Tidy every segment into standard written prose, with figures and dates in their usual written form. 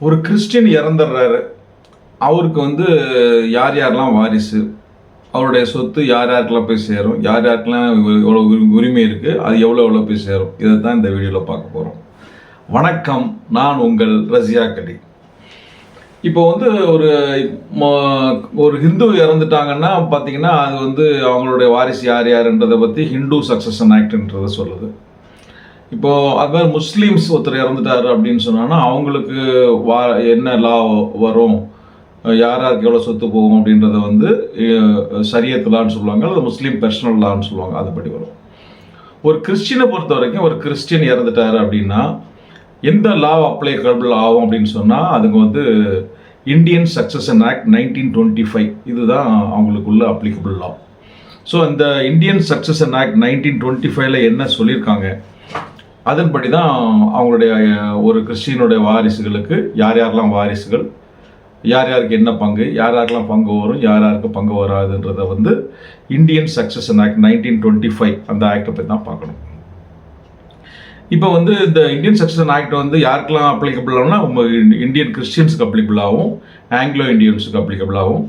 ஒரு கிறிஸ்டின் இறந்துடுறாரு. அவருக்கு யார் யாரெல்லாம் வாரிசு, அவருடைய சொத்து யார் யாருக்கெல்லாம் போய் சேரும், யார் யாருக்கெல்லாம் எவ்வளோ உரிமை இருக்குது, அது எவ்வளோ போய் சேரும், இதை தான் இந்த வீடியோவில் பார்க்க போகிறோம். வணக்கம், நான் உங்கள் ரசியா கடி. இப்போ ஒரு ஒரு ஹிந்து இறந்துட்டாங்கன்னா பார்த்தீங்கன்னா அது அவங்களுடைய வாரிசு யார் யாருன்றதை பற்றி ஹிந்து சக்சஷன் ஆக்ட்ன்றதை சொல்லுது. இப்போது அது மாதிரி முஸ்லீம்ஸ் ஒருத்தர் இறந்துட்டாரு அப்படின்னு சொன்னாங்கன்னா அவங்களுக்கு என்ன லா வரும், யார் யாருக்கு எவ்வளோ சொத்து போகும் அப்படின்றத சரியத் லான்னு சொல்லுவாங்க, அல்லது முஸ்லீம் பர்சனல் லான்னு சொல்லுவாங்க, அதுபடி வரும். ஒரு கிறிஸ்டினை பொறுத்த வரைக்கும் ஒரு கிறிஸ்டின் இறந்துட்டாரு அப்படின்னா எந்த லா அப்ளைகபிள் ஆகும் அப்படின்னு சொன்னால் அதுக்கு இந்தியன் சக்சஷன் ஆக்ட் 1925 இதுதான் அவங்களுக்குள்ள அப்ளிகபிள் லா. ஸோ இந்த இந்தியன் சக்சஷன் ஆக்ட் 1925 என்ன சொல்லியிருக்காங்க, அதன்படி தான் அவங்களுடைய ஒரு கிறிஸ்டினுடைய வாரிசுகளுக்கு யார் யாரெல்லாம் வாரிசுகள், யார் யாருக்கு என்ன பங்கு, யார் யாருக்கெல்லாம் பங்கு வரும், யார் யாருக்கு பங்கு வராதுன்றதை இந்தியன் சக்சஷன் ஆக்ட் 1925 அந்த ஆக்டை பற்றி தான் பார்க்கணும். இப்போ இந்த இந்தியன் சக்சஷன் ஆக்ட் யாருக்கெல்லாம் அப்ளிகபிள் ஆகும்னா இந்தியன் கிறிஸ்டியன்ஸுக்கு அப்ளிகபிள் ஆகும், ஆங்கிலோ இந்தியன்ஸுக்கு அப்ளிகபிள் ஆகும்.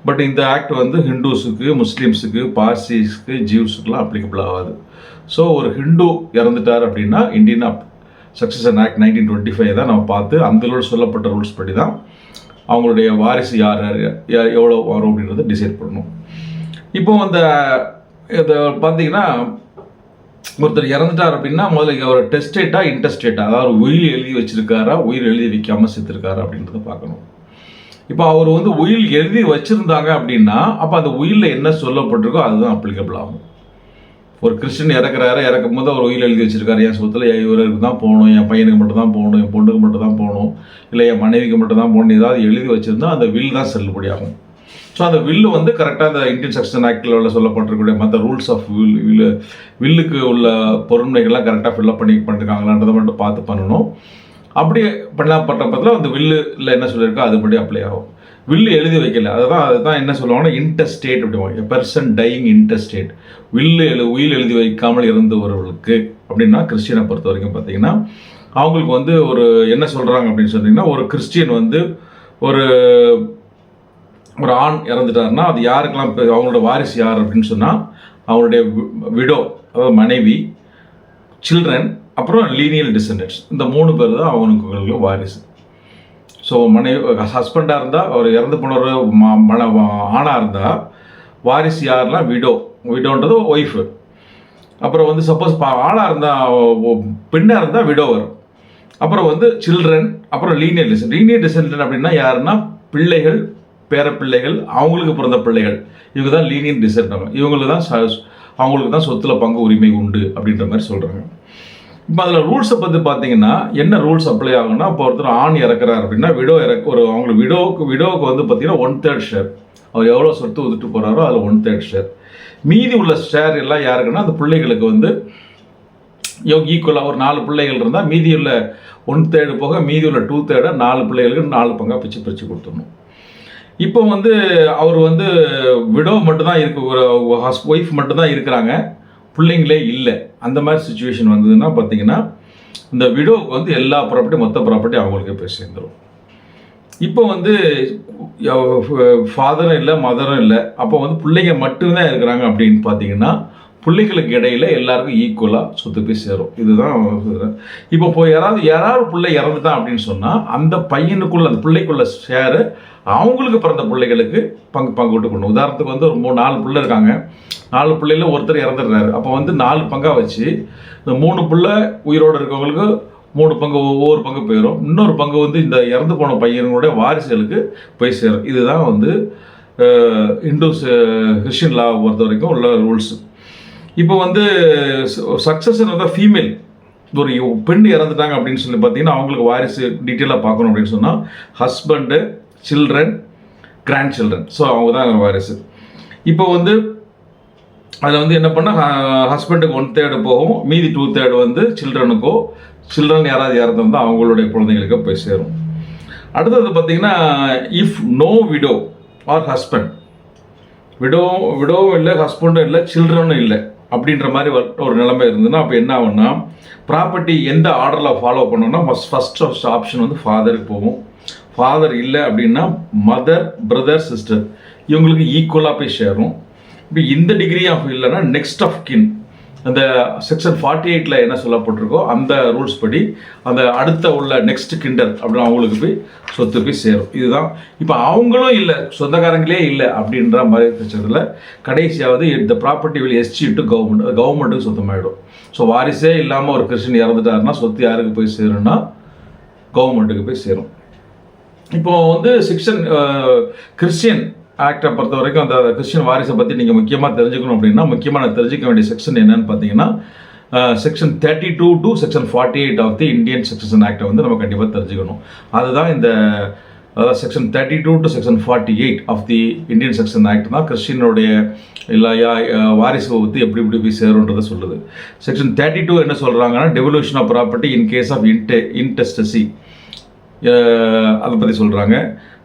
பட் இந்த ஆக்ட் ஹிந்துஸுக்கு, முஸ்லீம்ஸுக்கு, பார்சிஸ்க்கு, ஜீவ்ஸுக்குலாம் அப்ளிகபிள் ஆகாது. ஸோ ஒரு ஹிந்து இறந்துட்டார் அப்படின்னா இந்தியன் சக்சஷன் ஆக்ட் 1925 தான் நம்ம பார்த்து அந்த சொல்லப்பட்ட ரூல்ஸ் படி தான் அவங்களுடைய வாரிசு யார் யார் எவ்வளோ வரும் அப்படின்றத டிசைட் பண்ணணும். இப்போ இதை பார்த்தீங்கன்னா ஒருத்தர் இறந்துட்டார் அப்படின்னா முதல்ல ஒரு டெஸ்டேட்டா இன்டெஸ்டேட்டா, அதாவது உயில் எழுதி வச்சிருக்காரா, உயிர் எழுதி வைக்காமல் செத்துருக்காரா அப்படின்றத பார்க்கணும். இப்போ அவர் உயில் எழுதி வச்சிருந்தாங்க அப்படின்னா அப்போ அந்த உயிலில் என்ன சொல்லப்பட்டிருக்கோ அதுதான் அப்ளிகபிள் ஆகும். ஒரு கிறிஸ்டின் இறக்கும் போது அவர் உயில் எழுதி வச்சிருக்காரு, என் சொத்துல இவருக்கு தான் போகணும், என் பையனுக்கு மட்டும் தான் போகணும், என் பொண்ணுக்கு மட்டும் தான் போகணும், இல்லை என் மனைவிக்கு மட்டும் தான் போகணும், ஏதாவது எழுதி வச்சிருந்தா அந்த வில் தான் செல்லுபடியாகும். ஸோ அந்த வில்லு கரெக்டாக அந்த இந்தியன் சக்சஷன் ஆக்டில் உள்ள சொல்லப்பட்டிருக்கக்கூடிய மற்ற ரூல்ஸ் ஆஃப் வில்லுக்கு உள்ள பொருண்மைகள்லாம் கரெக்டாக ஃபில்லப் பண்ணியிருக்காங்களான்றதை மட்டும் பார்த்து பண்ணணும். அப்படி பண்ணப்பட்ட பட்சத்தில் அந்த வில்லில் என்ன சொல்லியிருக்கோ அதுபடி அப்ளை ஆகும். வில்லு எழுதி வைக்கல, அதுதான் என்ன சொல்லுவாங்கன்னா இன்டெஸ்டேட் அப்படிவாங்க, பெர்சன் டையிங் இன்டெஸ்டேட். உயில் எழுதி வைக்காமல் இறந்தவர்களுக்கு அப்படின்னா கிறிஸ்டியனை பொறுத்த வரைக்கும் பார்த்தீங்கன்னா அவங்களுக்கு ஒரு என்ன சொல்கிறாங்க அப்படின்னு சொன்னீங்கன்னா, ஒரு கிறிஸ்டியன் ஒரு ஆண் இறந்துட்டாருன்னா அது யாருக்கெல்லாம் அவங்களோட வாரிசு யார் அப்படின்னு சொன்னால் அவங்களுடைய விடோ, அதாவது மனைவி, சில்ட்ரன், அப்புறம் லீனியல் டிசெண்டன்ட்ஸ், இந்த 3 பேர் தான் அவங்களுக்கு வாரிசு. ஸோ ஹஸ்பண்டாக இருந்தால் அவர் இறந்து போனவர் ஆணாக இருந்தால் வாரிசு யாருன்னா விடோன்றது ஒய்ஃபு. அப்புறம் சப்போஸ் ஆணாக இருந்தால் பெண்ணாக இருந்தால் விடோவர். அப்புறம் சில்ட்ரன், அப்புறம் லீனியர் டிசெண்டன்ட் அப்படின்னா யாருன்னா பிள்ளைகள், பேரப்பிள்ளைகள், அவங்களுக்கு பிறந்த பிள்ளைகள், இவங்க தான் லீனியர் டிசெண்டன்ட். அவங்களுக்கு தான் சொத்துல பங்கு உரிமை உண்டு அப்படின்ற மாதிரி சொல்கிறாங்க. இப்போ அதில் ரூல்ஸை பற்றி பார்த்தீங்கன்னா என்ன ரூல்ஸ் அப்ளை ஆகுன்னா, இப்போ ஒருத்தர் ஆண் இறக்குறாரு அப்படின்னா அவங்களுக்கு விடோவுக்கு பார்த்தீங்கன்னா 1/3 ஷேர். அவர் எவ்வளோ சொத்து ஒதுட்டு போகிறாரோ அதில் 1/3 ஷேர். மீதி உள்ள ஷேர் எல்லாம் யாருக்குன்னா அந்த பிள்ளைகளுக்கு ஈக்குவலாக ஒரு 4 பிள்ளைகள் இருந்தால் மீதி உள்ள 1/3 போக மீதி உள்ள 2/3 4 பிள்ளைகளுக்கு 4 பங்காக பிரித்து கொடுத்துடணும். இப்போ அவர் விடோ மட்டும்தான் இருக்கு, ஒரு ஒய்ஃப் மட்டும்தான் இருக்கிறாங்க, பிள்ளைங்களே இல்லை. அந்த மாதிரி சுச்சுவேஷன் வந்ததுன்னா பார்த்தீங்கன்னா இந்த விடோவுக்கு எல்லா ப்ராப்பர்ட்டி, மொத்த ப்ராப்பர்ட்டி அவங்களுக்கே போய் சேர்ந்துடும். இப்போ ஃபாதரும் இல்லை, மதரும் இல்லை, அப்போ பிள்ளைங்க மட்டும்தான் இருக்கிறாங்க அப்படின்னு பார்த்தீங்கன்னா பிள்ளைகளுக்கு இடையில எல்லாருக்கும் ஈக்குவலாக சொத்து போய் சேரும். இதுதான் இப்போ யாராவது பிள்ளை இறந்துட்டான் அப்படின்னு சொன்னால் அந்த பையனுக்குள்ள, அந்த பிள்ளைக்குள்ள ஷேரு அவங்களுக்கு பிறந்த பிள்ளைகளுக்கு பங்கு விட்டு பண்ணணும். உதாரணத்துக்கு ஒரு 4 பிள்ளை இருக்காங்க, 4 பிள்ளையில் ஒருத்தர் இறந்துடுறாரு, அப்போ 4 பங்காக வச்சு இந்த 3 பிள்ளை உயிரோடு இருக்கவங்களுக்கு 3 பங்கு, ஒவ்வொரு பங்கு போயிடும். இன்னொரு பங்கு இந்த இறந்து போன பையனுடைய வாரிசுகளுக்கு போய் சேரும். இதுதான் இந்துஸ் கிறிஸ்டியன் லா பொறுத்த வரைக்கும் உள்ள ரூல்ஸ். இப்போ சக்சஸர் ஃபீமேல், ஒரு பெண் இறந்துட்டாங்க அப்படின்னு சொல்லி பார்த்தீங்கன்னா அவங்களுக்கு வாரிசு டீட்டெயிலாக பார்க்கணும் அப்படின்னு சொன்னால் husband, children, grandchildren, so அவங்க தான் வாரிசு. இப்போ அதில் என்ன பண்ணால் ஹஸ்பண்டுக்கு 1/3 போகும், மீதி 2/3 சில்ட்ரனுக்கோ, சில்ட்ரன் யாராவது இறந்துருந்தால் அவங்களுடைய குழந்தைகளுக்கு போய் சேரும். அடுத்தது பார்த்தீங்கன்னா if no widow or husband, விடோவும் இல்லை, ஹஸ்பண்டும் இல்லை, சில்ட்ரனும் இல்லை, அப்படின்ற மாதிரி ஒரு நிலைமை இருந்ததுன்னா அப்போ என்ன ஆகும்னா ப்ராப்பர்ட்டி எந்த ஆர்டரில் ஃபாலோ பண்ணோம்னா ஃபஸ்ட் ஆப்ஷன் வந்து ஃபாதருக்கு போகும். ஃபாதர் இல்லை அப்படின்னா மதர், பிரதர், சிஸ்டர் இவங்களுக்கு ஈக்குவலாக போய் சேரும். இப்போ இந்த டிகிரி ஆஃப் இல்லைன்னா நெக்ஸ்ட் ஆஃப் கின் அந்த செக்ஷன் 48 என்ன சொல்லப்பட்டிருக்கோ அந்த ரூல்ஸ் படி அந்த அடுத்த உள்ள நெக்ஸ்ட் கிண்டர் அப்படின்னு அவங்களுக்கு போய் சொத்து போய் சேரும். இதுதான். இப்போ அவங்களும் இல்லை, சொந்தக்காரங்களே இல்லை அப்படின்ற மாதிரி பட்சத்தில் கடைசியாவது இந்த ப்ராப்பர்ட்டி வில் எஸ்சி டு கவர்மெண்ட், அது கவர்மெண்ட்டுக்கு சொந்தமாயிடும். ஸோ வாரிசே இல்லாமல் ஒரு கிறிஸ்டின் இறந்துட்டாருன்னா சொத்து யாருக்கு போய் சேரும்னா கவர்மெண்ட்டுக்கு போய் சேரும். இப்போ வந்து செக்ஷன் கிறிஸ்டியன் ஆக்டை பொறுத்த வரைக்கும் அந்த கிறிஸ்டியன் வாரிசை பற்றி நீங்கள் முக்கியமாக தெரிஞ்சுக்கணும் அப்படின்னா முக்கியமாக தெரிஞ்சிக்க வேண்டிய செக்ஷன் என்னன்னு பார்த்தீங்கன்னா section 32 to section 48 of the Indian succession ஆக்டை வந்து நம்ம கண்டிப்பாக தெரிஞ்சுக்கணும். அதுதான் இந்த அதாவது section 32 to section 48 of the Indian section act தான் கிறிஸ்டியனுடைய இல்லையா வாரிசு பற்றி எப்படி எப்படி போய் சேருன்றதை சொல்லுது. செக்ஷன் 32 என்ன சொல்கிறாங்கன்னா devolution of property in case of intestacy அதை பற்றி சொல்கிறாங்க.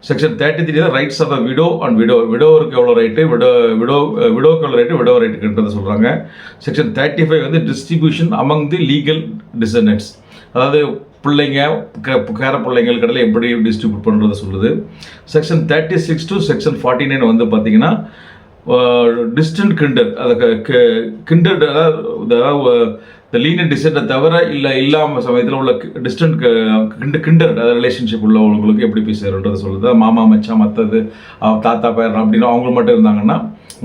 செக்ஷன் 33 தான் rights of the widow and விடோவருக்கு எவ்வளோ ரைட்டு, விடோவுக்கு எவ்வளோ ரைட்டு, விடோ ரைட்டுன்றதை சொல்கிறாங்க. செக்ஷன் 35 வந்து டிஸ்ட்ரிபியூஷன் அமங் தி லீகல் டிசெண்டன்ட்ஸ், அதாவது பிள்ளைங்க பேர பிள்ளைங்கள் கடையில் எப்படி டிஸ்ட்ரிபியூட் பண்ணுறதை சொல்லுது. செக்ஷன் 36 to செக்ஷன் 49 வந்து பார்த்தீங்கன்னா டிஸ்டன்ட் கிண்டர், அது கிண்டர் அதாவது இந்த லீனியர் டிசெண்டை தவிர இல்லாமல் சமயத்தில் உள்ள டிஸ்டன்ட் கிண்டர் அதாவது ரிலேஷன்ஷிப் உள்ளவங்களுக்கு எப்படி போய் சேருன்றதை சொல்லுது. மாமா மச்சான் மற்றது தாத்தா பேரன் அப்படின்னு அவங்களுக்கு மட்டும் இருந்தாங்கன்னா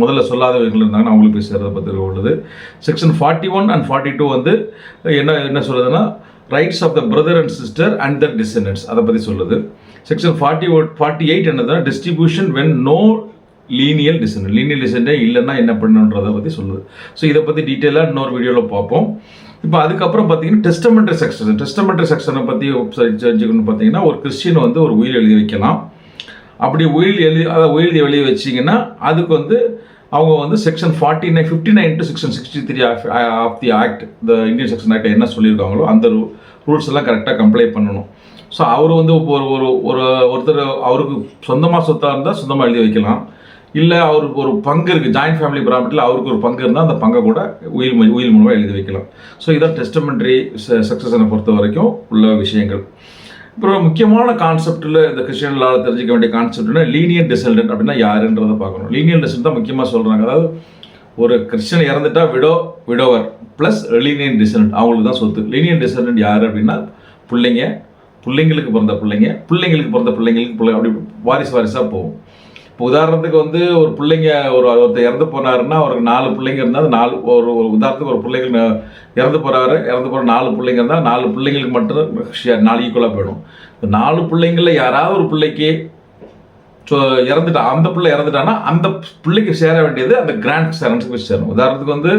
முதல்ல சொல்லாதவர்கள் இருந்தாங்கன்னா அவங்களுக்கு போய் சேர்றதை பற்றி உள்ளது. செக்ஷன் 41 and 42 வந்து என்ன சொல்லுதுன்னா rights of the brother and sister and the descendants அதை பற்றி சொல்லுது. செக்ஷன் 48 என்னதுன்னா distribution when no lineal descendant இல்லைன்னா என்ன பண்ணுன்றதை பற்றி சொல்லுது. ஸோ இதை பற்றி டீட்டெயிலாக இன்னொரு வீடியோவில் பார்ப்போம். இப்போ அதுக்கப்புறம் பார்த்தீங்கன்னா டெஸ்டமெண்ட்ரி செக்ஷனை பற்றி தெரிஞ்சுக்கணும்னு பார்த்தீங்கன்னா ஒரு கிறிஸ்டியன் வந்து ஒரு உயில் எழுதி வைக்கலாம். அப்படி உயில் எழுதி வச்சிங்கன்னா அதுக்கு வந்து அவங்க வந்து section 59 to section 63 of the act the Indian section act என்ன சொல்லியிருக்காங்களோ அந்த ரூல்ஸ் எல்லாம் கரெக்டாக கம்ப்ளை பண்ணணும். ஸோ அவர் வந்து ஒருத்தர் அவருக்கு சொந்தமாக சொத்தாக இருந்தால் சொந்தமாக எழுதி வைக்கலாம். இல்லை அவருக்கு ஒரு பங்கு இருக்குது, ஜாயின்ட் ஃபேமிலி ப்ராப்பர்ட்டியில் அவருக்கு ஒரு பங்கு இருந்தால் அந்த பங்கை கூட உயில் மூலமாக எழுதி வைக்கலாம். ஸோ இதான் டெஸ்டமெண்ட்ரி சக்ஸஸனை பொறுத்த வரைக்கும் உள்ள விஷயங்கள். அப்புறம் முக்கியமான கான்செப்டில் இந்த கிறிஸ்டியன் லாவில் தெரிஞ்சிக்க வேண்டிய கான்செப்ட்னா லீனியர் டிசெண்டன்ட் அப்படின்னா யாருன்றதை பார்க்கணும். லீனியர் டிசெண்டன்ட் தான் முக்கியமாக சொல்கிறாங்க. அதாவது ஒரு கிறிஸ்டியன் இறந்துட்டா விடோவர் ப்ளஸ் லீனியர் டிசெண்டன்ட் அவங்களுக்கு தான் சொத்து. லீனியர் டிசெண்டன்ட் யார் அப்படின்னா பிள்ளைங்களுக்கு பிறந்த பிள்ளைங்களுக்கு அப்படி வாரிசாக போகும். இப்போ உதாரணத்துக்கு வந்து ஒரு பிள்ளைங்க ஒருத்தர் இறந்து போனாருன்னா அவருக்கு 4 பிள்ளைங்க இருந்தால் ஒரு உதாரணத்துக்கு ஒரு பிள்ளைங்க இறந்து போகிற 4 பிள்ளைங்க இருந்தால் 4 பிள்ளைங்களுக்கு மட்டும் 4 ஈக்குவலாக போயிடும். இந்த 4 பிள்ளைங்களில் யாராவது ஒரு பிள்ளைக்கு அந்த பிள்ளை இறந்துட்டான்னா அந்த பிள்ளைக்கு சேர வேண்டியது அந்த கிராண்ட் பேரண்ட்ஸுக்கு போய் சேரும். உதாரணத்துக்கு வந்து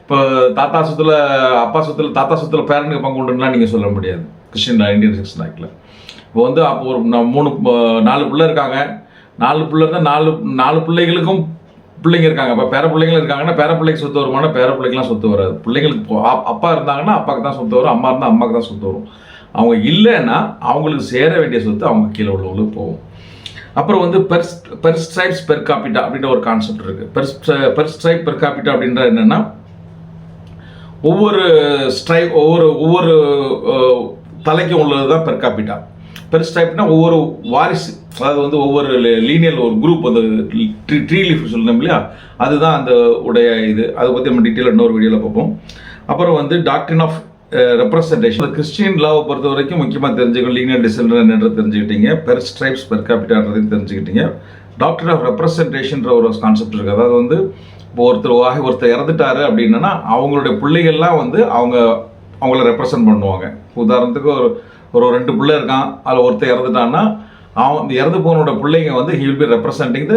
இப்போ தாத்தா சொத்துல பேரண்ட்டுக்கு பங்கு உண்டுன்னா நீங்கள் சொல்ல முடியாது கிறிஸ்டியன் இந்தியன் செக்ஷன் ஆக்டில். இப்போ வந்து அப்போ ஒரு 4 பிள்ளை இருக்காங்க, 4 பிள்ளை இருந்தால் 4 பிள்ளைகளுக்கும் பிள்ளைங்க இருக்காங்க. இப்போ பேர பிள்ளைங்களும் இருக்காங்கன்னா பேர பிள்ளைக்கு சொத்து வருமானா பேர பிள்ளைக்கெலாம் சொத்து வராது. பிள்ளைங்களுக்கு அப்பா இருந்தாங்கன்னா அப்பாவுக்கு தான் சொத்து வரும், அம்மா இருந்தால் அம்மாவுக்கு தான் சொத்து வரும். அவங்க இல்லைன்னா அவங்களுக்கு சேர வேண்டிய சொத்து அவங்க கீழே உள்ளவங்களுக்கு போகும். அப்புறம் வந்து பெர் ஸ்ட்ரைப்ஸ் பெர் காப்பிட்டா அப்படின்ற ஒரு கான்செப்ட் இருக்குது. பெர் ஸ்ட்ரைப் பெர் காப்பிட்டா அப்படின்ற என்னென்னா ஒவ்வொரு தலைக்கும் உள்ளது தான் பெர் காப்பிட்டா. பெர் ஸ்ட்ரைப்னா ஒவ்வொரு வாரிசு, அதாவது வந்து ஒவ்வொரு லீனியல் ஒரு குரூப் அந்த ட்ரீ லீஃப் சொல்லணும் இல்லையா, அதுதான் அந்த உடைய இது. அதை பற்றி நம்ம டீட்டெயிலாக இன்னொரு வீடியோவில் பார்ப்போம். அப்புறம் வந்து டாக்ட்ரின் ஆஃப் ரெப்ரசன்டேஷன். கிறிஸ்டியன் லாவை பொறுத்த வரைக்கும் முக்கியமாக தெரிஞ்சுக்கணும். லீனியர் டிசெண்டன்ட் என்னன்றது தெரிஞ்சுக்கிட்டீங்க, பெர் ஸ்ட்ரைப்ஸ் பெர் கேபிட்டான்றதையும் தெரிஞ்சுக்கிட்டீங்க. டாக்ட்ரின் ஆஃப் ரெப்ரசன்டேஷன்ற ஒரு கான்செப்ட் இருக்குது. அதாவது வந்து இப்போ ஒருத்தர் இறந்துட்டாரு அப்படின்னா அவங்களுடைய பிள்ளைகள்லாம் வந்து அவங்கள ரெப்ரசன்ட் பண்ணுவாங்க. உதாரணத்துக்கு ஒரு 2 பிள்ளை இருக்கான், அதில் ஒருத்தர் இறந்துட்டான்னா அவன் இறந்து போனோட பிள்ளைங்க வந்து he will be representing the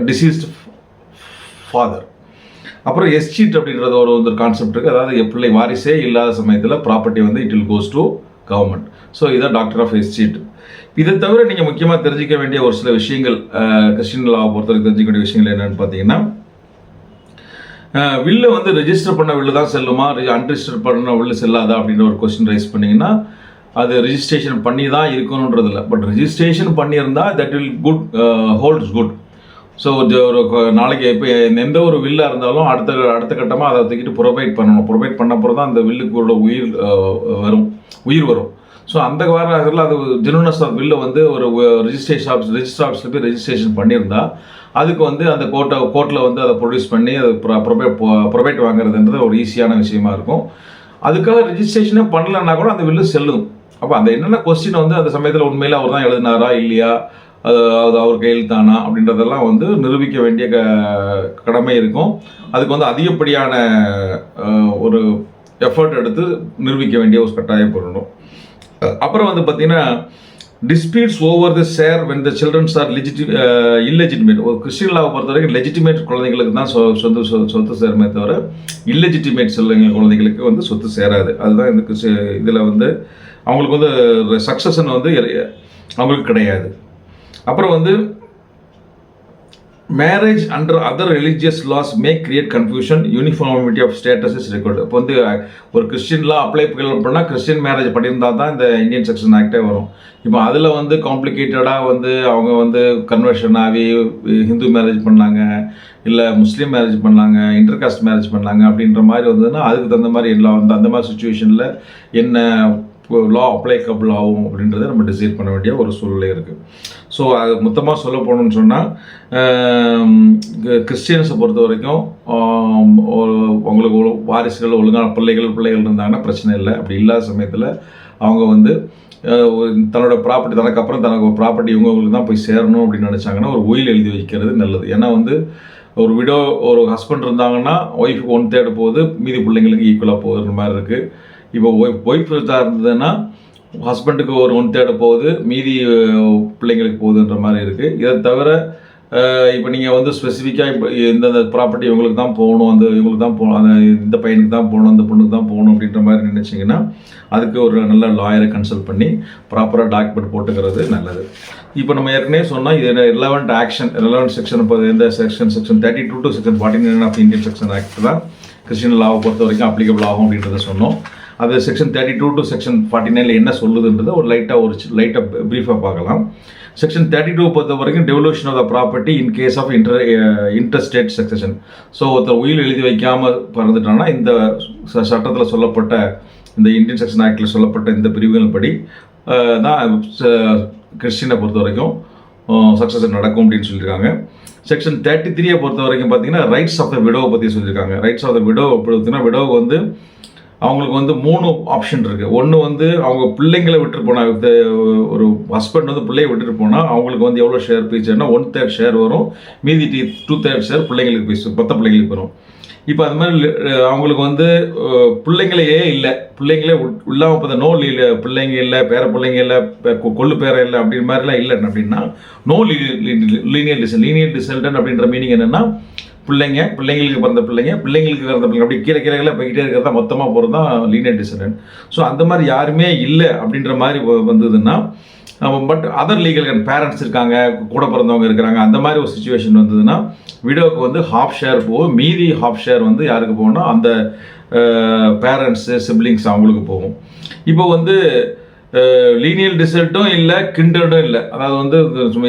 deceased father. அப்புறம் எஸ்சீட் அப்படின்றது ஒரு கான்செப்ட் இருக்குது. அதாவது பிள்ளை வாரிசே இல்லாத சமயத்தில் ப்ராப்பர்ட்டி வந்து it will goes to government. So இதான் டாக்டர் ஆஃப் எஸ்சீட். இதை தவிர நீங்கள் முக்கியமாக தெரிஞ்சிக்க வேண்டிய ஒரு சில விஷயங்கள் கிறிஸ்டியன் லாவை பொறுத்தவரைக்கும் தெரிஞ்சிக்க வேண்டிய விஷயங்கள் என்னென்னு பார்த்தீங்கன்னா வில்லை வந்து ரெஜிஸ்டர் பண்ண வில்லு தான் செல்லுமா, அன்ரிஜிஸ்டர் பண்ண வில்லு செல்லாதா அப்படின்ற ஒரு கொஸ்டின் ரைஸ் பண்ணிங்கன்னா அது ரெஜிஸ்ட்ரேஷன் பண்ணி தான் இருக்கணுன்றது இல்லை. பட் ரெஜிஸ்ட்ரேஷன் பண்ணியிருந்தால் that will holds good. So ஒரு நாளைக்கு இப்போ எந்த ஒரு வில்லாக இருந்தாலும் அடுத்த கட்டமாக அதை தூக்கிட்டு ப்ரொவைட் பண்ணணும். ப்ரொவைட் பண்ண அப்புறம் தான் அந்த வில்லுக்கு உள்ள உயிர் வரும். ஸோ அந்த காரணத்தில் அது ஜெனுனஸ் ஆஃப் வில்லை வந்து ஒரு ரெஜிஸ்ட்ரேஷன் ஆஃபீஸில் போய் ரெஜிஸ்ட்ரேஷன் பண்ணியிருந்தா அதுக்கு வந்து அந்த கோர்ட்டில் வந்து அதை ப்ரொடியூஸ் பண்ணி அது ப்ரொவைட் வாங்குறதுன்றது ஒரு ஈஸியான விஷயமா இருக்கும். அதுக்காக ரெஜிஸ்ட்ரேஷனே பண்ணலன்னா கூட அந்த வில்லு செல்லும். அப்போ அந்த என்னென்ன கொஸ்டின் வந்து அந்த சமயத்தில் உண்மையில் அவர் தான் எழுதினாரா இல்லையா, அது அவர் கையெழுத்தானா அப்படின்றதெல்லாம் வந்து நிரூபிக்க வேண்டிய கடமை இருக்கும். அதுக்கு வந்து அதிகப்படியான ஒரு எஃபர்ட் எடுத்து நிரூபிக்க வேண்டிய ஒரு கட்டாயப்படணும். அப்புறம் வந்து பார்த்தீங்கன்னா disputes over the share when the childrens are illegitimate. ஒரு கிறிஸ்டியன் லாவை பொறுத்த வரைக்கும் லெஜிட்டிமேட் குழந்தைங்களுக்கு தான் சொத்து சேருமே தவிர இல்லெஜிட்டிமேட் குழந்தைங்களுக்கு வந்து சொத்து சேராது. அதுதான் இந்த இதில் வந்து அவங்களுக்கு வந்து சக்சஷன் வந்து அவங்களுக்கு கிடையாது. அப்புறம் வந்து marriage under other religious laws may create confusion, uniformity of status is record. இப்போ வந்து ஒரு கிறிஸ்டின் லா அப்ளை பண்ணால் கிறிஸ்டின் மேரேஜ் பண்ணியிருந்தால் தான் இந்த இந்தியன் செக்ஷன் ஆக்டே வரும். இப்போ அதில் வந்து காம்ப்ளிகேட்டடாக வந்து அவங்க வந்து கன்வர்ஷன் ஆகி ஹிந்து மேரேஜ் பண்ணாங்க, இல்லை முஸ்லீம் மேரேஜ் பண்ணாங்க, இன்டர்காஸ்ட் மேரேஜ் பண்ணாங்க அப்படின்ற மாதிரி வந்ததுன்னா அதுக்கு தகுந்த மாதிரி எல்லாம் வந்து அந்த மாதிரி சுச்சுவேஷனில் என்ன லா அப்ளைக்கபிள் ஆகும் அப்படின்றத நம்ம டிசைட் பண்ண வேண்டிய ஒரு சூழ்நிலை இருக்குது. ஸோ அது மொத்தமாக சொல்ல போகணுன்னு சொன்னால் கிறிஸ்டியன்ஸை பொறுத்த வரைக்கும் அவங்களுக்கு வாரிசுகள் ஒழுங்கான பிள்ளைகள் இருந்தாங்கன்னா பிரச்சனை இல்லை. அப்படி இல்லாத சமயத்தில் அவங்க வந்து தன்னோட ப்ராப்பர்ட்டி தனக்கு அப்புறம் தனக்கு ப்ராப்பர்ட்டி இவங்களுக்கு தான் போய் சேரணும் அப்படின்னு நினச்சாங்கன்னா ஒரு உயில் எழுதி வைக்கிறது நல்லது. ஏன்னா வந்து ஒரு ஹஸ்பண்ட் இருந்தாங்கன்னா ஒய்ஃபுக்கு 1/3 போகுது, மீதி பிள்ளைங்களுக்கு ஈக்குவலாக போகுதுன்ற மாதிரி இருக்குது. இப்போ ஒய்ஃப் தான் இருந்ததுன்னா ஹஸ்பண்டுக்கு ஒரு 1/3 போகுது, மீதி பிள்ளைங்களுக்கு போகுதுன்ற மாதிரி இருக்குது. இதை தவிர இப்போ நீங்கள் வந்து ஸ்பெசிஃபிக்காக இப்போ இந்த ப்ராப்பர்ட்டி இவங்களுக்கு தான் போகணும், இவங்களுக்கு தான் போகணும், இந்த பையனுக்கு தான் போகணும், அந்த பொண்ணுக்கு தான் போகணும் அப்படின்ற மாதிரி நினச்சிங்கன்னா அதுக்கு ஒரு நல்ல லாயரை கன்சல்ட் பண்ணி ப்ராப்பராக டாக்குமெண்ட் போட்டுக்கிறது நல்லது. இப்போ நம்ம ஏற்கனவே சொன்னால் இது ரெலவெண்ட் செக்ஷன் இப்போ எந்த section 32 to section 49 of Indian section act தான் கிறிஸ்டியன் லாவை பொறுத்த வரைக்கும் அப்ளிகபிள் ஆகும் அப்படின்றத சொன்னோம். அது செக்ஷன் 32 to செக்ஷன் 49 என்ன சொல்லுதுன்றதை ஒரு லைட்டாக ப்ரீஃபாக பார்க்கலாம். செக்ஷன் 32 பொறுத்த வரைக்கும் devolution of the property in case of interstate succession. So ஒருத்தர் உயில் எழுதி வைக்காமல் பிறந்துட்டான்னா இந்த சட்டத்தில் சொல்லப்பட்ட இந்த இந்தியன் செக்ஷன் ஆக்டில் சொல்லப்பட்ட இந்த பிரிவுகள் படி தான் கிறிஸ்டினை பொறுத்த வரைக்கும் சக்சஷன் நடக்கும் அப்படின்னு சொல்லியிருக்காங்க. செக்ஷன் 33 பொறுத்த வரைக்கும் பார்த்தீங்கன்னா ரைட்ஸ் ஆஃப் த விடோவை பற்றி சொல்லியிருக்காங்க. ரைட்ஸ் ஆஃப் த விடோ பார்த்தீங்கன்னா விடோவுக்கு வந்து அவங்களுக்கு வந்து 3 ஆப்ஷன் இருக்குது. ஒன்று வந்து அவங்க பிள்ளைங்களை விட்டுட்டு போனால், ஒரு ஹஸ்பண்ட் வந்து பிள்ளையை விட்டுட்டு போனால் அவங்களுக்கு வந்து எவ்வளோ ஷேர் பிரிச்சுன்னா 1/3 ஷேர் வரும், மீதி 2/3 ஷேர் பிள்ளைங்களுக்கு போய் மொத்த பிள்ளைங்களுக்கு வரும். இப்போ அது மாதிரி அவங்களுக்கு வந்து பிள்ளைங்களே இல்லை, பிள்ளைங்களே இல்லாமல் இப்போ நோ பிள்ளைங்க இல்லை, பேர பிள்ளைங்க இல்லை, கொள்ளு பேர இல்லை அப்படின்ற மாதிரிலாம் இல்லை அப்படின்னா நோ லீனியர் டிசெல்டன்ட் அப்படின்ற மீனிங் என்னென்னா பிள்ளைங்களுக்கு பிறந்த பிள்ளைங்க அப்படி கீழே போய்கிட்டே இருக்கிறதா மொத்தமாக போகிறது தான் லீனியர் டிசெண்டன்ட். ஸோ அந்த மாதிரி யாருமே இல்லை அப்படின்ற மாதிரி வந்ததுன்னா பட் அதர் லீகல் பேரண்ட்ஸ் இருக்காங்க, கூட பிறந்தவங்க இருக்கிறாங்க, அந்த மாதிரி ஒரு சுச்சுவேஷன் வந்ததுன்னா விடோவுக்கு வந்து ஹாஃப் ஷேர் போகும், மீதி ஹாஃப் ஷேர் வந்து யாருக்கு போகணும்னா அந்த பேரண்ட்ஸு சிப்ளிங்ஸ் அவங்களுக்கு போகும். இப்போ வந்து லீனியல் டிசல்ட்டும் இல்லை, கிண்டர்டும் இல்லை. அதாவது வந்து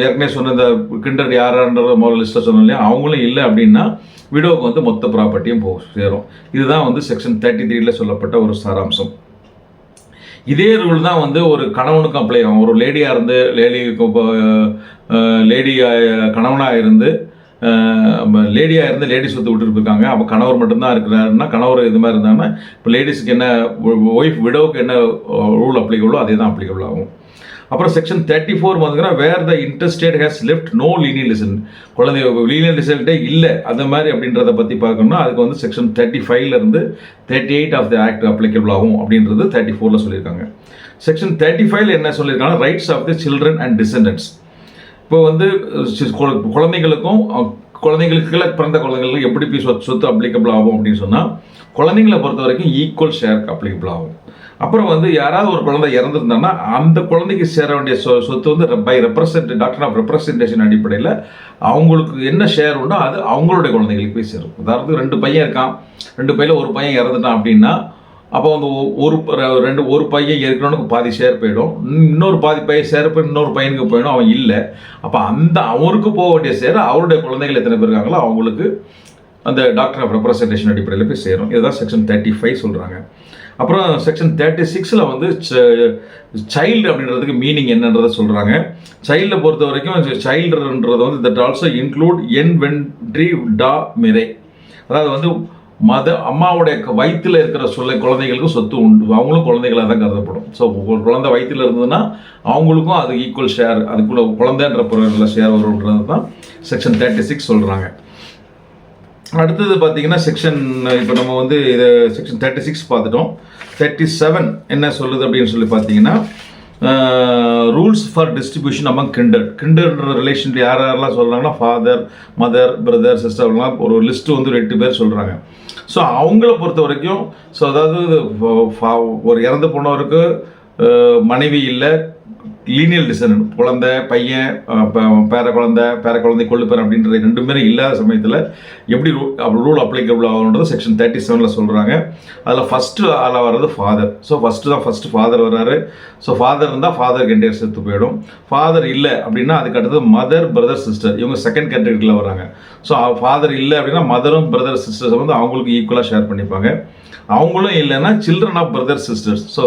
ஏற்கனவே சொன்ன இந்த கிண்டர் யாரான்ற முதல் லிஸ்ட்டில் சொன்னோம் இல்லையா, அவங்களும் இல்லை அப்படின்னா விடோவுக்கு வந்து மொத்த ப்ராப்பர்ட்டியும் சேரும். இதுதான் வந்து செக்ஷன் 33 சொல்லப்பட்ட ஒரு சாராம்சம். இதே ரூல் தான் வந்து ஒரு கணவனுக்கும் அப்ளை ஆகும். ஒரு லேடியாக இருந்து லேடி கணவனாக இருந்து லேடி சொத்து விட்டுட்டு போயிருக்காங்க, அப்போ கணவர் மட்டும்தான் இருக்கிறாருன்னா, கணவர் இது மாதிரி இருந்தாங்கன்னா இப்போ லேடிஸுக்கு என்ன ஒய்ஃப் விடோவுக்கு என்ன ரூல் அப்ளிகபிளோ அதே தான் அப்ளிகபிள் ஆகும். அப்புறம் செக்ஷன் 34 பார்த்தீங்கன்னா where the interstate has left no lineal டிசல்ட், குழந்தை லீனியல் டிசல்ட்டே இல்லை அந்த மாதிரி அப்படின்றத பற்றி பார்க்கணும்னா அதுக்கு வந்து section 35 38 of the act applicable ஆகும் அப்படின்றது 34 சொல்லியிருக்காங்க. செக்ஷன் 35 என்ன சொல்லியிருக்காங்கன்னா rights of the children and descendants. இப்போ வந்து குழந்தைங்களுக்கு பிறந்த குழந்தைங்களுக்கு எப்படி சொத்து அப்ளிகபிள் ஆகும் அப்படின்னு சொன்னால் குழந்தைங்களை பொறுத்த வரைக்கும் ஈக்குவல் ஷேருக்கு அப்ளிகபிள் ஆகும். அப்புறம் வந்து யாராவது ஒரு குழந்தை இறந்துருந்தாங்கன்னா அந்த குழந்தைக்கு சேர வேண்டிய சொத்து வந்து டாக்டர் ஆஃப் ரெப்ரசன்டேஷன் அடிப்படையில் அவங்களுக்கு என்ன ஷேர் உண்டோ அது அவங்களுடைய குழந்தைங்களுக்கு போய் சேரும். உதாரணத்துக்கு 2 பையன் இருக்கான், 2 பையில ஒரு பையன் இறந்துட்டான் அப்படின்னா அப்போ வந்து ஒரு பையன் இருக்கிறவனுக்கு பாதி ஷேர் போயிடும், இன்னொரு பாதி பையன் ஷேர் போய் இன்னொரு பையனுக்கு போயிடும், அவன் இல்லை. அப்போ அவருக்கு போக வேண்டிய ஷேர் அவருடைய குழந்தைகள் எத்தனை பேர் இருக்காங்களோ அவங்களுக்கு அந்த டாக்டர் ஆஃப் ரெப்ரசன்டேஷன் அடிப்படையில் போய் சேரும். இதுதான் செக்ஷன் 35 சொல்கிறாங்க. அப்புறம் செக்ஷன் 36 வந்து சைல்டு அப்படின்றதுக்கு மீனிங் என்னன்றதை சொல்கிறாங்க. சைல்டை பொறுத்த வரைக்கும் சைல்டுன்றது வந்து தட் ஆல்சோ இன்க்ளூட் என்வென்ட்ரி டா மிரே, அதாவது வந்து அம்மாவுடைய வயிற்றில் இருக்கிற குழந்தைகளுக்கு சொத்து உண்டு, அவங்களும் குழந்தைகளாக தான் கருதப்படும். ஸோ ஒரு குழந்தை வயிற்றில் இருந்ததுன்னா அவங்களுக்கும் அது ஈக்குவல் ஷேர், அதுக்குள்ள குழந்தைன்ற பொருளில் ஷேர் வரும்ன்றது தான் செக்ஷன் 36 சொல்கிறாங்க. அடுத்தது பார்த்தீங்கன்னா இப்போ நம்ம வந்து இதை செக்ஷன் 36 பார்த்துட்டோம். 37 என்ன சொல்லுது அப்படின்னு சொல்லி பார்த்தீங்கன்னா ரூல்ஸ் ஃபார் டிஸ்ட்ரிபியூஷன் அமங் கிண்டர்ன்ற ரிலேஷன் யாரெல்லாம் சொல்கிறாங்கன்னா ஃபாதர், மதர், பிரதர், சிஸ்டர், அவங்களாம் ஒரு லிஸ்ட்டு வந்து 8 பேர் சொல்கிறாங்க. ஸோ அவங்கள பொறுத்த வரைக்கும் ஸோ அதாவது ஒரு இறந்து போனவருக்கு மனைவி இல்லை, லீனியல் டிசன் குழந்தை, பையன், பேர குழந்தை கொள்ளுப்பேர் அப்படின்ற 2 பேரும் இல்லாத சமயத்தில் எப்படி ரூல் அப்ளிகபிள் ஆகுன்றது செக்ஷன் 37 சொல்கிறாங்க. அதில் ஃபஸ்ட்டு ஆளாக வர்றது ஃபாதர். ஸோ ஃபஸ்ட்டு ஃபாதர் வர்றாரு. ஸோ ஃபாதர் இருந்தால் ஃபாதர் என்டையர் செத்து போயிடும். ஃபாதர் இல்லை அப்படின்னா அதுக்கு அடுத்தது மதர், பிரதர், சிஸ்டர், இவங்க செகண்ட் கேட்டகரியில் வராங்க. ஸோ ஃபாதர் இல்லை அப்படின்னா மதரும் பிரதர் சிஸ்டர்ஸை வந்து அவங்களுக்கு ஈக்குவலாக ஷேர் பண்ணிப்பாங்க. அவங்களும் இல்லைன்னா children of brother sisters, so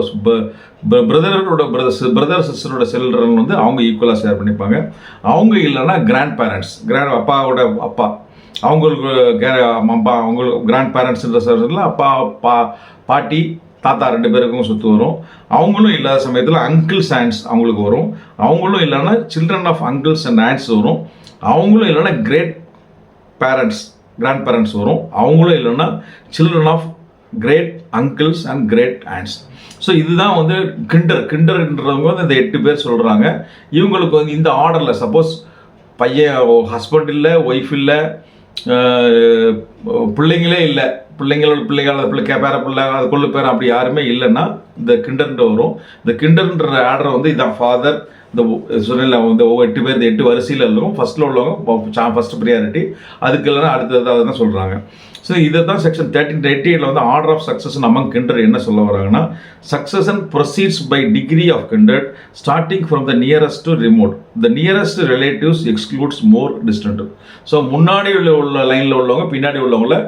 brother சிஸ்டரோட சில்ட்ரன் வந்து அவங்க ஈக்குவலாக ஷேர் பண்ணிப்பாங்க. அவங்க இல்லைன்னா கிராண்ட் பேரண்ட்ஸ், அப்பாவோட அப்பா, அவங்களுக்கு அவங்களுக்கு கிராண்ட் பேரண்ட்ஸ்ன்ற சொல்கிறதுல அப்பா, பாட்டி, தாத்தா 2 பேருக்கும் சொத்து வரும். அவங்களும் இல்லாத சமயத்தில் அங்கிள்ஸ் ஆண்ட்ஸ் அவங்களுக்கு வரும். அவங்களும் இல்லைன்னா children of uncles and aunts வரும். அவங்களும் இல்லைன்னா கிரேட் பேரண்ட்ஸ் வரும். அவங்களும் இல்லைன்னா children of great uncles and great aunts. So இதுதான் வந்து கிண்டர்ன்றவங்க வந்து இந்த 8 பேர் சொல்கிறாங்க. இவங்களுக்கு வந்து இந்த ஆர்டரில் சப்போஸ் பையன் ஹஸ்பண்ட் இல்லை, ஒய்ஃப் இல்லை, பிள்ளைங்களே இல்லை, பேர பிள்ளை, அது கொள்ளு பேர் அப்படி யாருமே இல்லைன்னா இந்த கிண்டர்ன்ற வரும். இந்த கிண்டர்ன்ற ஆர்டர் வந்து இதான் ஃபாதர், இந்த சொன்ன வந்து 8 பேர், இந்த 8 வரிசையில் இருக்கும். ஃபஸ்ட்டில் உள்ளவங்க ஃபஸ்ட் ப்ரியாரிட்டி, அதுக்கு இல்லைன்னா அடுத்தது அதை தான் சொல்கிறாங்க. ஸோ இதை தான் செக்ஷன் 1388 வந்து order of succession among kindred என்ன சொல்ல வராங்கன்னா, succession proceeds by degree of kindred starting from the nearest to remote. The nearest relatives excludes more distant. So முன்னாடி உள்ள லைனில் உள்ளவங்க பின்னாடி உள்ளவங்கள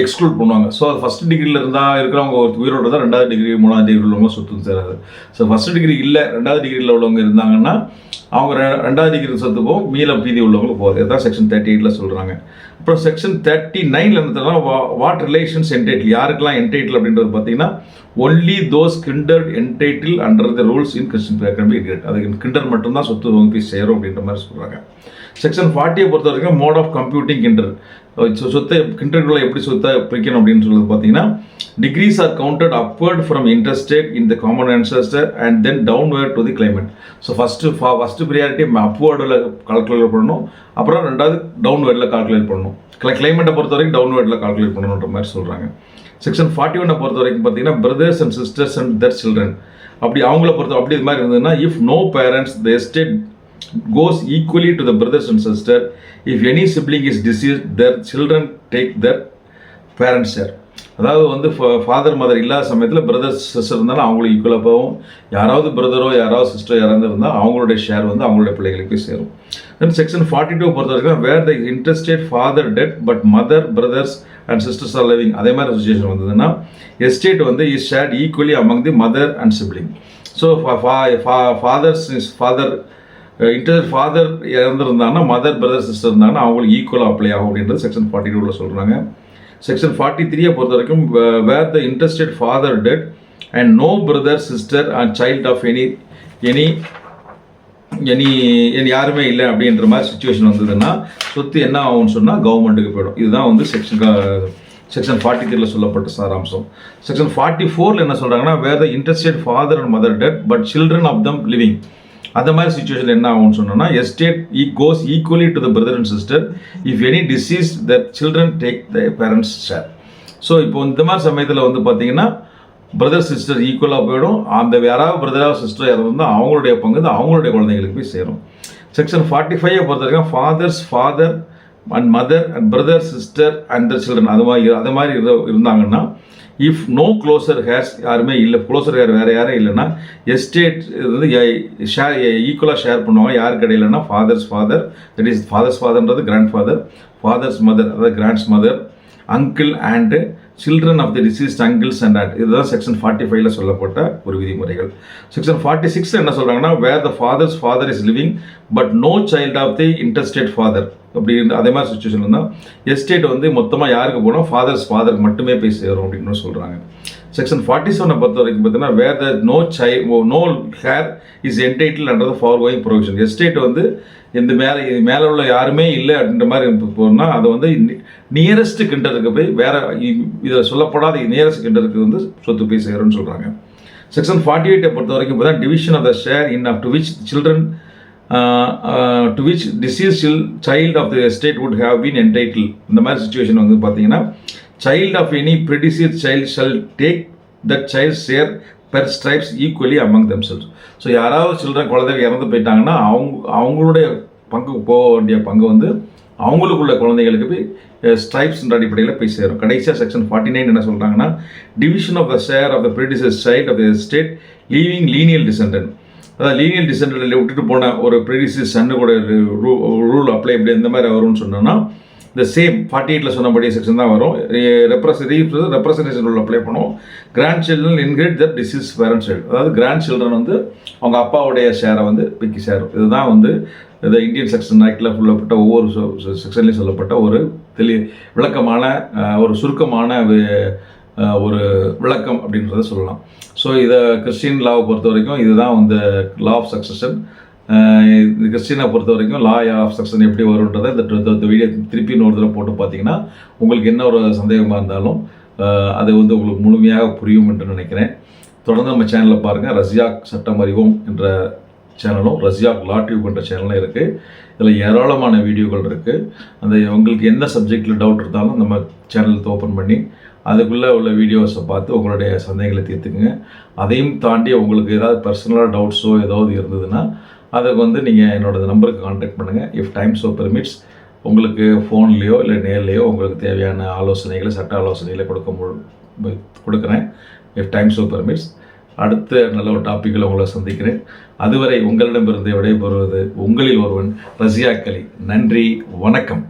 எக்ஸ்க்ளூட் பண்ணுவாங்க. ஸோ அது ஃபஸ்ட் டிகிரியில் இருக்கிறவங்க உயிரோடு தான் 2வது டிகிரி 3வது டிகிரி உள்ளவங்க சொத்து சேராது. ஸோ ஃபஸ்ட் டிகிரி இல்லை 2வது டிகிரியில் உள்ளவங்க இருந்தாங்கன்னா அவங்க 2வது டிகிரி சொத்து போகும், மீதி உள்ளவங்களுக்கு போகுது. இதுதான் செக்ஷன் 38 சொல்கிறாங்க. அப்புறம் செக்ஷன் 39 என்ன வாட் ரிலேஷன்ஸ் என்டைட்டில், யாருக்கெல்லாம் என்டைட்டில் அப்படின்றது பார்த்தீங்கன்னா only those kindred entitled under the rules in Christian பேக்கண்ட். அது கிண்டர் மட்டும்தான் சொத்து போய் சேரும் அப்படின்ற மாதிரி சொல்கிறாங்க. செக்ஷன் 40 பொறுத்த வரைக்கும் மோட் ஆஃப் கம்ப்யூட்டிங் கிண்டர், சொத்தை கிண்டர்களை எப்படி சொத்தை பிரிக்கணும் அப்படின்னு சொல்றது பார்த்தீங்கன்னா degrees are counted upward from intestate in the common ancestor and then downward to the claimant. So first priority அப்வர்டில் கால்குலேட் பண்ணணும், அப்புறம் 2வது டவுன்வர்டில் கால்குலேட் பண்ணணும். கிளைமேட்டை பொறுத்த வரைக்கும் டவுன்வர்டில் கால்குலேட் பண்ணணுன்ற மாதிரி சொல்கிறாங்க. செக்ஷன் 41 பொறுத்த வரைக்கும் பார்த்தீங்கன்னா brothers and sisters and their children, அப்படி அவங்கள பொறுத்த அப்படி இது மாதிரி இருந்ததுன்னா if no parents the estate goes equally to the brothers and sister. If any sibling is deceased, their children take their parents' share. அதாவது வந்து ஃபாதர் மதர் இல்லாத சமயத்தில் பிரதர்ஸ் சிஸ்டர் இருந்தாலும் அவங்களுக்கு ஈக்குவலாக போகும். யாராவது பிரதரோ யாராவது சிஸ்டரோ இறந்துருந்தால் அவங்களுடைய ஷேர் வந்து அவங்களுடைய பிள்ளைகளுக்கு போய் சேரும். தென் செக்ஷன் 42 பொறுத்த வரைக்கும் where the intestate father dead but mother brothers and sisters are living, அதே மாதிரி சுச்சுவேஷன் வந்ததுன்னா எஸ்டேட் வந்து is shared equally among the mother and sibling. So father இறந்துருந்தாங்கன்னா மதர் பிரதர் சிஸ்டர் இருந்தாங்கன்னா அவங்களுக்கு ஈக்குவலாக அப்ளை ஆகும் அப்படின்றது செக்ஷன் 42 சொல்கிறாங்க. செக்ஷன் 43 பொறுத்த வரைக்கும் where the intestate father dead and no brother sister and child of any யாருமே இல்லை அப்படின்ற மாதிரி சுச்சுவேஷன் வந்ததுன்னா சொத்து என்ன ஆகும்னு சொன்னால் கவர்மெண்ட்டுக்கு போயிடும். இதுதான் வந்து செக்ஷன் 43 சொல்லப்பட்ட சாராம்சம். செக்ஷன் 44 என்ன சொல்கிறாங்கன்னா where the intestate father and mother dead but children of them living, அந்த மாதிரி சுச்சுவேஷன் என்ன ஆகும்னு சொன்னோன்னா estate goes equally to the brother and sister if any deceased the children take the parents share. So இப்போ இந்த மாதிரி சமயத்தில் வந்து பார்த்தீங்கன்னா பிரதர் சிஸ்டர் ஈக்குவலாக போயிடும். அந்த யாராவது பிரதராக சிஸ்டர் இறந்துருந்தால் அவங்களுடைய பங்கு தான் அவங்களுடைய குழந்தைங்களுக்கு போய் சேரும். செக்ஷன் 45 பொறுத்த வரைக்கும் father and mother and brother sister and the children அது மாதிரி இருந்தாங்கன்னா இஃப் நோ க்ளோசர் ஹேர்ஸ் யாருமே இல்லை, க்ளோசர் ஹேர் வேறு யாரும் இல்லைன்னா எஸ்டேட் வந்து ஷேர் ஈக்குவலாக ஷேர் பண்ணுவாங்க. யாருக்கு இடையிலன்னா father's father, that is father's ஃபாதர்ன்றது கிராண்ட் ஃபாதர், ஃபாதர்ஸ் மதர் அதாவது grandmother, uncle and children of the deceased uncles and aunt. இதுதான் செக்ஷன் 45ல சொல்லப்பட்ட ஒரு விதிமுறைகள். செக்ஷன் 46 என்ன சொல்கிறாங்கன்னா, where the father's father is living but no child of the intestate father. அப்படி அதே மாதிரி சுச்சுவேஷன் இருந்தால் எஸ்டேட் வந்து மொத்தமாக யாருக்கு போனால் ஃபாதர்ஸ் ஃபாதருக்கு மட்டுமே போய் சேரும் அப்படின்னு சொல்கிறாங்க. செக்ஷன் 47 பொறுத்த வரைக்கும் பார்த்தீங்கன்னா, where the no heir is entitled under the foregoing provision. Estate வந்து இந்த மேலே உள்ள யாருமே இல்லை அப்படின்ற மாதிரி போனால் அதை வந்து நியரஸ்ட் கிண்டருக்கு போய் வேற இதில் சொல்லப்படாத நியரஸ்ட் கிண்டருக்கு வந்து சொத்து போய் சேரும்னு சொல்கிறாங்க. செக்ஷன் 48 பொறுத்த வரைக்கும் பார்த்தா division of the share in up to which children to which deceased child of the estate would have been entitled. இந்த மாதிரி சுச்சுவேஷன் வந்து பார்த்தீங்கன்னா, child of any predeceased child shall take that child share per stirpes equally among themselves. So யாராவது children குழந்தைகள் இறந்து போயிட்டாங்கன்னா அவங்களுடைய பங்கு போக வேண்டிய பங்கு வந்து அவங்களுக்குள்ள குழந்தைகளுக்கு போய் ஸ்ட்ரைப்ஸ்ன்ற அடிப்படையில் போய் சேரும். கடைசியாக செக்ஷன் 49 என்ன சொல்கிறாங்கன்னா, division of the share of the predeceased child of the state leaving lineal descendant. அதாவது லீனியல் டிசெண்டன்ட்டில் விட்டுட்டு போன ஒரு ப்ரெடிசஸ் சன்னு கூட ரூல் அப்ளை இப்படி இந்த மாதிரி வரும்னு சொன்னோன்னா இந்த சேம் 48ல சொன்னபடி செக்ஷன் தான் வரும். ரெப்ரசன்டேஷன் ரூல் அப்ளை பண்ணுவோம். Grandchildren inherit the deceased parent child. அதாவது கிராண்ட் சில்ட்ரன் வந்து அவங்க அப்பாவுடைய ஷேரை வந்து பிக்கி சேரும். இதுதான் வந்து இந்த இந்தியன் செக்ஷன் ஆக்டில் சொல்லப்பட்ட ஒவ்வொரு செக்ஷன்லையும் சொல்லப்பட்ட ஒரு விளக்கமான ஒரு சுருக்கமான ஒரு விளக்கம் அப்படின்றத சொல்லலாம். ஸோ இதை கிறிஸ்டின் லாவை பொறுத்த வரைக்கும் இதுதான் வந்து லா ஆஃப் சக்சஷன். கிறிஸ்டினை பொறுத்த வரைக்கும் லா ஆஃப் சக்சஷன் எப்படி வரும்ன்றதை இந்த வீடியோ திருப்பி இன்னொரு தடவை போட்டு பார்த்தீங்கன்னா உங்களுக்கு என்ன ஒரு சந்தேகமாக இருந்தாலும் அது வந்து உங்களுக்கு முழுமையாக புரியும் என்று நினைக்கிறேன். தொடர்ந்து நம்ம சேனலில் பாருங்கள். ரஷ்யாக் சட்டம் அறிவோம் என்ற சேனலும் ரஷ்யாக் லா டியூப் என்ற சேனலும் இருக்குது. இதில் ஏராளமான வீடியோக்கள் இருக்குது. அந்த உங்களுக்கு எந்த சப்ஜெக்டில் டவுட் இருந்தாலும் நம்ம சேனல் ஓப்பன் பண்ணி அதுக்குள்ளே உள்ள வீடியோஸை பார்த்து உங்களுடைய சந்தேகங்களை தீர்த்துக்குங்க. அதையும் தாண்டி உங்களுக்கு ஏதாவது பர்சனலாக டவுட்ஸோ ஏதாவது இருந்ததுன்னா அதுக்கு வந்து நீங்கள் என்னோடய நம்பருக்கு கான்டாக்ட் பண்ணுங்கள். இஃப் டைம் ஸோ பெர்மிட்ஸ் உங்களுக்கு ஃபோன்லேயோ இல்லை நேர்லேயோ உங்களுக்கு தேவையான ஆலோசனைகளை சட்ட ஆலோசனைகளை கொடுக்குறேன். If time so permits. அடுத்த நல்ல ஒரு டாப்பிக்கில் உங்களை சந்திக்கிறேன். அதுவரை உங்களிடமிருந்து விடைபெறுவது உங்களில் ஒருவன் ரஷ்யாக் அலி. நன்றி, வணக்கம்.